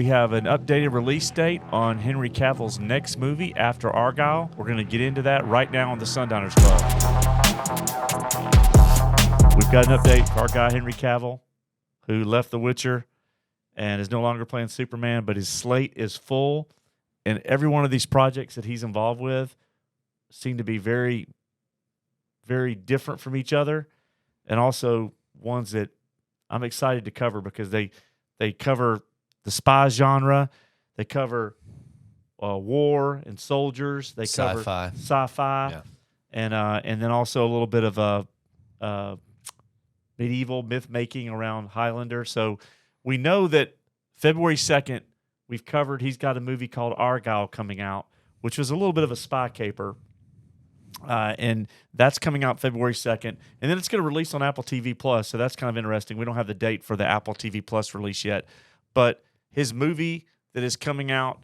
We have an updated release date on Henry Cavill's next movie after Argylle. We're going to get into that right now on the Sundowners Club. We've got an update for our guy Henry Cavill, who left The Witcher and is no longer playing Superman, but his slate is full, and every one of these projects that he's involved with seem to be very, very different from each other, and also ones that I'm excited to cover because they cover the spy genre, they cover war and soldiers, they cover sci-fi, yeah. And then also a little bit of medieval myth making around Highlander. So we know that February 2nd, we've covered, he's got a movie called Argylle coming out, which was a little bit of a spy caper. And that's coming out February 2nd. And then it's going to release on Apple TV Plus. So that's kind of interesting. We don't have the date for the Apple TV Plus release yet. But his movie that is coming out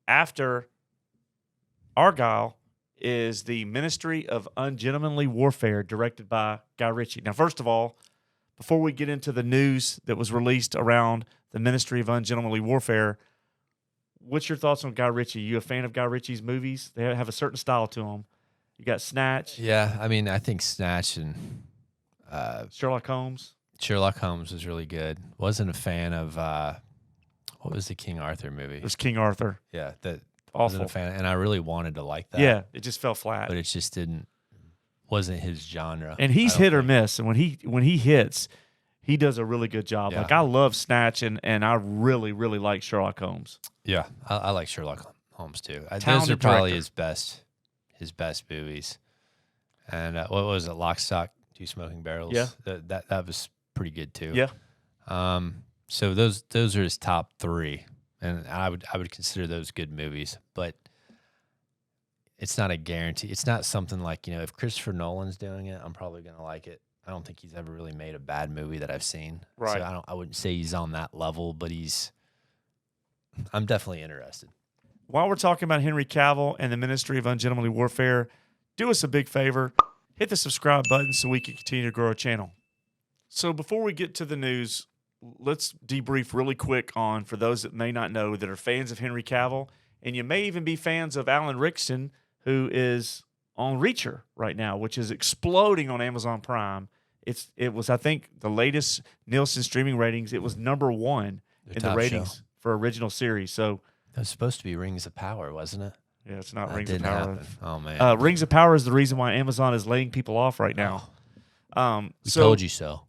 after Argylle is the Ministry of Ungentlemanly Warfare, directed by Guy Ritchie. Now, first of all, before we get into the news that was released around the Ministry of Ungentlemanly Warfare, what's your thoughts on Guy Ritchie? You a fan of Guy Ritchie's movies? They have a certain style to them. You got Snatch. Yeah, I mean, I think Snatch and Sherlock Holmes. Sherlock Holmes was really good. Wasn't a fan of what was the King Arthur movie? It was King Arthur. Yeah, that Awful. wasn't a fan, and I really wanted to like that. Yeah, it just fell flat. But it just wasn't his genre. And he's hit or miss. And when he hits, he does a really good job. Yeah. Like I love Snatch, and I really, really like Sherlock Holmes. Yeah, I like Sherlock Holmes too. Those Talented are probably director. his best movies. And what was it? Lock, Stock, Two Smoking Barrels. Yeah, that was pretty good too. Yeah. So those are his top three, and I would consider those good movies. But it's not a guarantee. It's not something like, if Christopher Nolan's doing it, I'm probably gonna like it. I don't think he's ever really made a bad movie that I've seen. Right. So I wouldn't say he's on that level, but I'm definitely interested. While we're talking about Henry Cavill and the Ministry of Ungentlemanly Warfare, do us a big favor. Hit the subscribe button so we can continue to grow our channel. So before we get to the news, let's debrief really quick on, for those that may not know, that are fans of Henry Cavill, and you may even be fans of Alan Rickson, who is on Reacher right now, which is exploding on Amazon Prime. It was, I think, the latest Nielsen streaming ratings. It was number one in the ratings for original series. So that was supposed to be Rings of Power, wasn't it? Yeah, it's not that Rings of didn't Power. Happen. Oh man, Rings of Power is the reason why Amazon is laying people off right now. We told you so.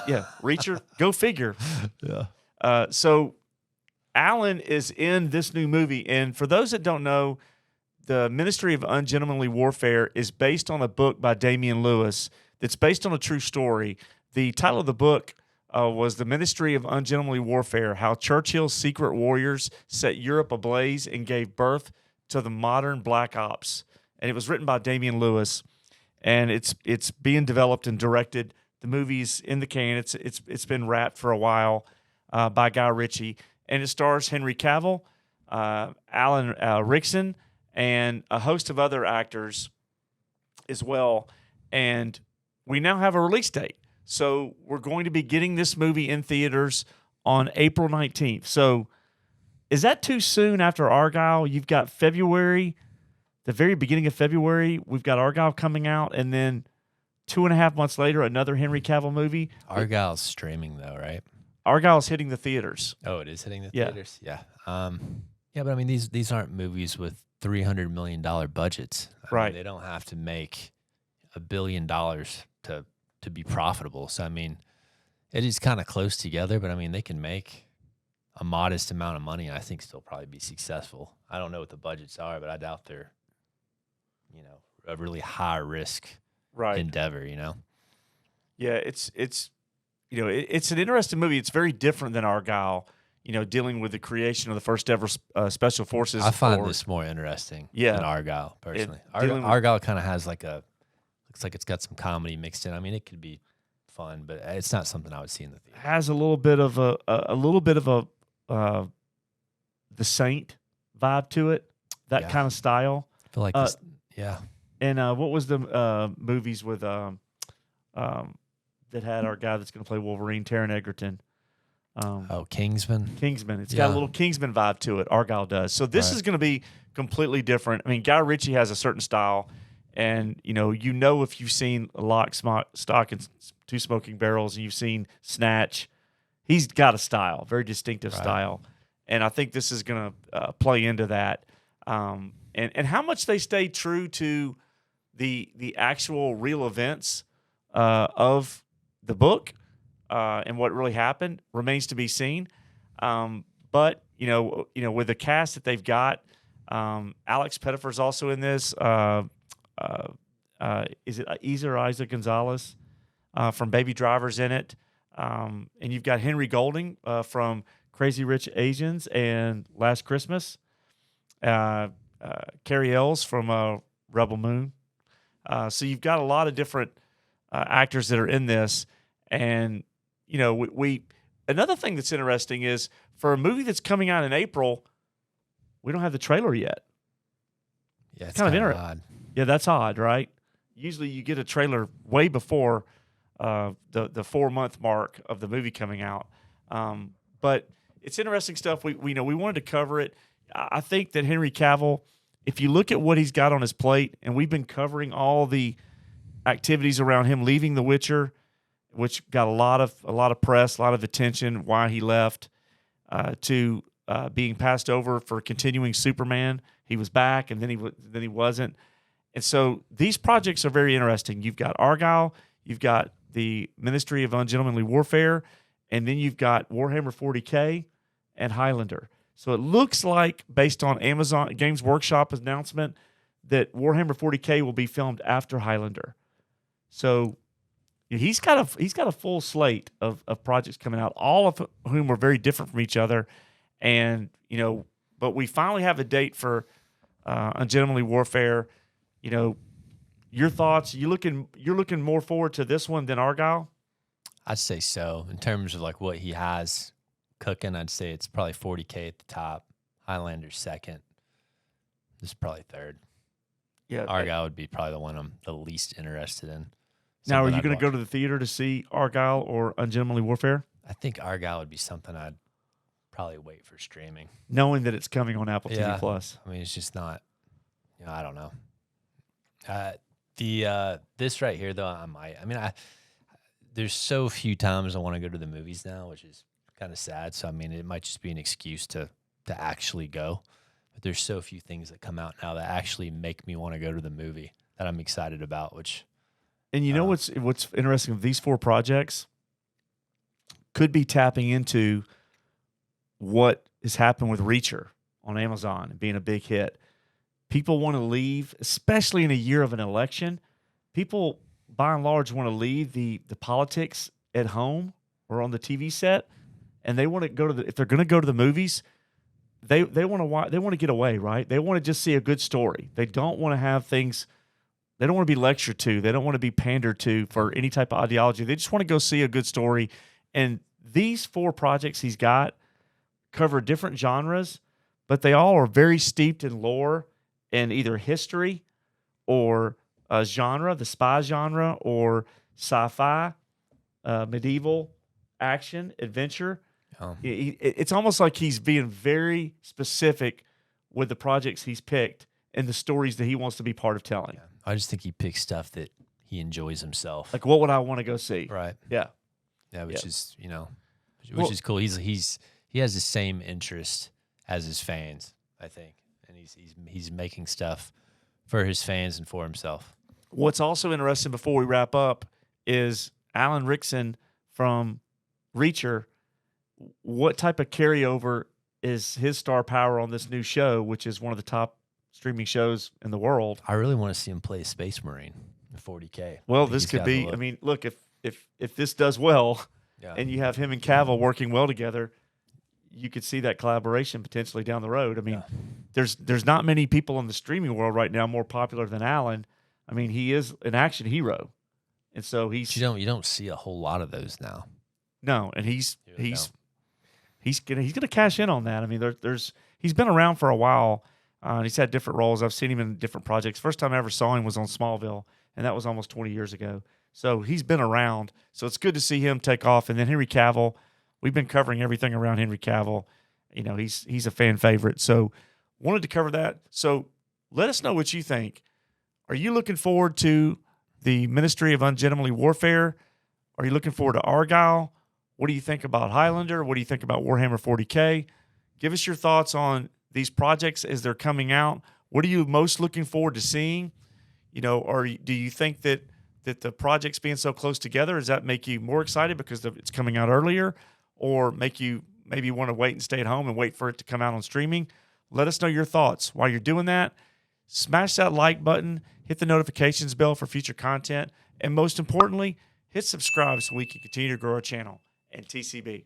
Yeah, Reacher, go figure. Yeah. So Alan is in this new movie, and for those that don't know, the Ministry of Ungentlemanly Warfare is based on a book by Damian Lewis that's based on a true story. The title of the book was The Ministry of Ungentlemanly Warfare, How Churchill's Secret Warriors Set Europe Ablaze and Gave Birth to the Modern Black Ops. And it was written by Damian Lewis, and it's being developed and directed. The movie's in the can. It's been wrapped for a while by Guy Ritchie, and it stars Henry Cavill, Alan Rickson, and a host of other actors as well. And we now have a release date. So we're going to be getting this movie in theaters on April 19th. So is that too soon after Argylle? You've got February, the very beginning of February, we've got Argylle coming out, and then 2.5 months later, another Henry Cavill movie. Argylle's streaming though, right? Argylle's hitting the theaters. Oh, it is hitting the Yeah. theaters? Yeah. Yeah, but I mean, these aren't movies with $300 million budgets. I Right. mean, they don't have to make $1 billion to be profitable. So, I mean, it is kind of close together, but I mean, they can make a modest amount of money and I think still probably be successful. I don't know what the budgets are, but I doubt they're, a really high risk endeavor, Yeah, it's an interesting movie. It's very different than Argylle, dealing with the creation of the first ever special forces. I find this more interesting than Argylle, personally. Argylle kind of has looks like it's got some comedy mixed in. I mean, it could be fun, but it's not something I would see in the theater. Has a little bit of the Saint vibe to it, that kind of style. I feel like And what was the movies with that had our guy that's going to play Wolverine, Taron Egerton? Kingsman. Kingsman. It's got a little Kingsman vibe to it. Argylle does. So this is going to be completely different. I mean, Guy Ritchie has a certain style, and you know if you've seen Lock, Stock, and Two Smoking Barrels, and you've seen Snatch, he's got a style, very distinctive style, and I think this is going to play into that. And how much they stay true to the actual real events of the book and what really happened remains to be seen. But with the cast that they've got, Alex Pettyfer's also in this. Is it Isaac Gonzalez from Baby Driver's in it? And you've got Henry Golding from Crazy Rich Asians and Last Christmas. Carrie Ells from Rebel Moon. So you've got a lot of different actors that are in this. And, we another thing that's interesting is for a movie that's coming out in April, we don't have the trailer yet. Yeah, it's kind of odd. Yeah, that's odd, right? Usually you get a trailer way before the 4-month mark of the movie coming out. But it's interesting stuff. We wanted to cover it. I think that Henry Cavill, if you look at what he's got on his plate, and we've been covering all the activities around him leaving The Witcher, which got a lot of press, a lot of attention, why he left, to being passed over for continuing Superman. He was back, and then he wasn't. And so these projects are very interesting. You've got Argylle, you've got the Ministry of Ungentlemanly Warfare, and then you've got Warhammer 40K and Highlander. So it looks like, based on Amazon Games Workshop announcement, that Warhammer 40K will be filmed after Highlander. So he's got a full slate of projects coming out, all of whom are very different from each other. And but we finally have a date for Ungentlemanly Warfare. Your thoughts? You're looking more forward to this one than Argylle? I'd say so. In terms of like what he has cooking, I'd say it's probably 40K at the top. Highlander's second. This is probably third. Yeah, Argylle would be probably the one I'm the least interested in. Now, are you going to go to the theater to see Argylle or Ungentlemanly Warfare? I think Argylle would be something I'd probably wait for streaming, knowing that it's coming on Apple TV Plus. I mean, it's just not. I don't know. This right here though, I might. I mean, there's so few times I want to go to the movies now, which is kind of sad. So I mean, it might just be an excuse to actually go. But there's so few things that come out now that actually make me want to go to the movie that I'm excited about. And what's interesting of these 4 projects could be tapping into what has happened with Reacher on Amazon and being a big hit. People want to leave, especially in a year of an election. People, by and large, want to leave the politics at home or on the TV set, and they want to go to if they're going to go to the movies, they want to get away, right? They want to just see a good story. They don't want to have things. They don't want to be lectured to. They don't want to be pandered to for any type of ideology. They just want to go see a good story. And these 4 projects he's got cover different genres, but they all are very steeped in lore and either history or a genre, the spy genre, or sci-fi, medieval, action, adventure. Oh. It's almost like he's being very specific with the projects he's picked and the stories that he wants to be part of telling. Yeah. I just think he picks stuff that he enjoys himself. Like, what would I want to go see? Right. Yeah. Yeah, which is is cool. He has the same interest as his fans, I think, and he's making stuff for his fans and for himself. What's also interesting before we wrap up is Alan Rickson from Reacher. What type of carryover is his star power on this new show, which is one of the top streaming shows in the world? I really want to see him play a Space Marine in 40K. Well, this could be. I mean, look, if this does well, and you have him and Cavill working well together, you could see that collaboration potentially down the road. I mean, there's not many people in the streaming world right now more popular than Alan. I mean, he is an action hero, and so he's. You don't see a whole lot of those now. No, and he's gonna cash in on that. I mean, he's been around for a while. And he's had different roles. I've seen him in different projects. First time I ever saw him was on Smallville, and that was almost 20 years ago. So he's been around. So it's good to see him take off. And then Henry Cavill, we've been covering everything around Henry Cavill. You know, he's a fan favorite. So wanted to cover that. So let us know what you think. Are you looking forward to the Ministry of Ungentlemanly Warfare? Are you looking forward to Argylle? What do you think about Highlander? What do you think about Warhammer 40K? Give us your thoughts on these projects as they're coming out. What are you most looking forward to seeing? You know, or do you think that the projects being so close together, does that make you more excited because it's coming out earlier, or make you maybe want to wait and stay at home and wait for it to come out on streaming? Let us know your thoughts. While you're doing that, smash that like button, hit the notifications bell for future content, and most importantly, hit subscribe so we can continue to grow our channel. And TCB.